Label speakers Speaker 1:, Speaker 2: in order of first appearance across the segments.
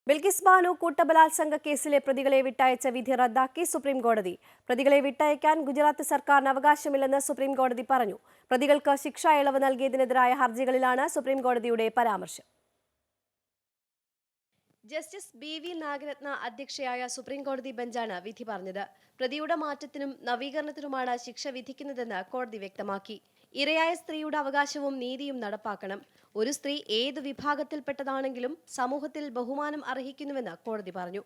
Speaker 1: ബിൽക്കിസ് ബാനു കൂട്ടബലാത്സംഗ കേസിലെ പ്രതികളെ വിട്ടയച്ച വിധി റദ്ദാക്കി സുപ്രീംകോടതി. പ്രതികളെ വിട്ടയക്കാൻ ഗുജറാത്ത് സർക്കാരിന് അവകാശമില്ലെന്ന് സുപ്രീംകോടതി പറഞ്ഞു. പ്രതികൾക്ക് ശിക്ഷാ ഇളവ് നൽകിയതിനെതിരായ ഹർജികളിലാണ് സുപ്രീംകോടതിയുടെ പരാമർശം. ജസ്റ്റിസ് BV നാഗരത്ന അധ്യക്ഷയായ സുപ്രീംകോടതി ബെഞ്ചാണ് വിധി പറഞ്ഞത്. പ്രതിയുടെ മാറ്റത്തിനും നവീകരണത്തിനുമാണ് ശിക്ഷ വിധിക്കുന്നതെന്ന് കോടതി വ്യക്തമാക്കി. ഇരയായ സ്ത്രീയുടെ അവകാശവും നീതിയും നടപ്പാക്കണം. ഒരു സ്ത്രീ ഏതു വിഭാഗത്തിൽപ്പെട്ടതാണെങ്കിലും സമൂഹത്തിൽ ബഹുമാനം അർഹിക്കുന്നുവെന്ന് കോടതി പറഞ്ഞു.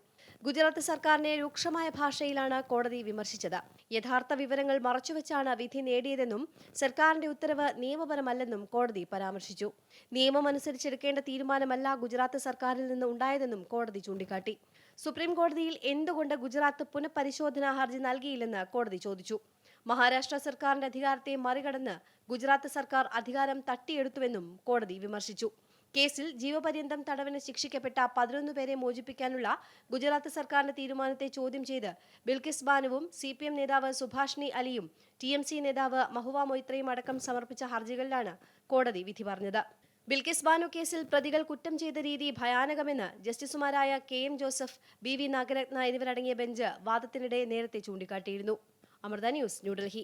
Speaker 1: ഗുജറാത്ത് സർക്കാരിനെ രൂക്ഷമായ ഭാഷയിലാണ് കോടതി വിമർശിച്ചത്. യഥാർത്ഥ വിവരങ്ങൾ മറച്ചുവെച്ചാണ് വിധി നേടിയതെന്നും സർക്കാരിന്റെ ഉത്തരവ് നിയമപരമല്ലെന്നും കോടതി പരാമർശിച്ചു. നിയമമനുസരിച്ചെടുക്കേണ്ട തീരുമാനമല്ല ഗുജറാത്ത് സർക്കാരിൽ നിന്ന് ഉണ്ടായതെന്നും കോടതി ചൂണ്ടിക്കാട്ടി. സുപ്രീം കോടതിയിൽ എന്തുകൊണ്ട് ഗുജറാത്ത് പുനഃപരിശോധനാ ഹർജി നൽകിയില്ലെന്ന് കോടതി ചോദിച്ചു. മഹാരാഷ്ട്ര സർക്കാരിന്റെ അധികാരത്തെ മറികടന്ന് ഗുജറാത്ത് സർക്കാർ അധികാരം തട്ടിയെടുത്തുവെന്നും കോടതി വിമർശിച്ചു. കേസിൽ ജീവപര്യന്തം തടവിന് ശിക്ഷിക്കപ്പെട്ട 11 പേരെ മോചിപ്പിക്കാനുള്ള ഗുജറാത്ത് സർക്കാരിന്റെ തീരുമാനത്തെ ചോദ്യം ചെയ്ത് ബിൽക്കിസ് ബാനുവും CPM നേതാവ് സുഭാഷ്ണി അലിയും TMC നേതാവ് മഹുവ മൊയ്ത്രയും അടക്കം സമർപ്പിച്ച ഹർജികളിലാണ് കോടതി വിധി പറഞ്ഞത്. ബിൽക്കിസ് ബാനു കേസിൽ പ്രതികൾ കുറ്റം ചെയ്ത രീതി ഭയാനകമെന്ന് ജസ്റ്റിസുമാരായ KM ജോസഫ്, BV നാഗരത്ന എന്നിവരടങ്ങിയ ബെഞ്ച് വാദത്തിനിടെ നേരത്തെ ചൂണ്ടിക്കാട്ടിയിരുന്നു. അമൃത ന്യൂസ്, ന്യൂഡൽഹി.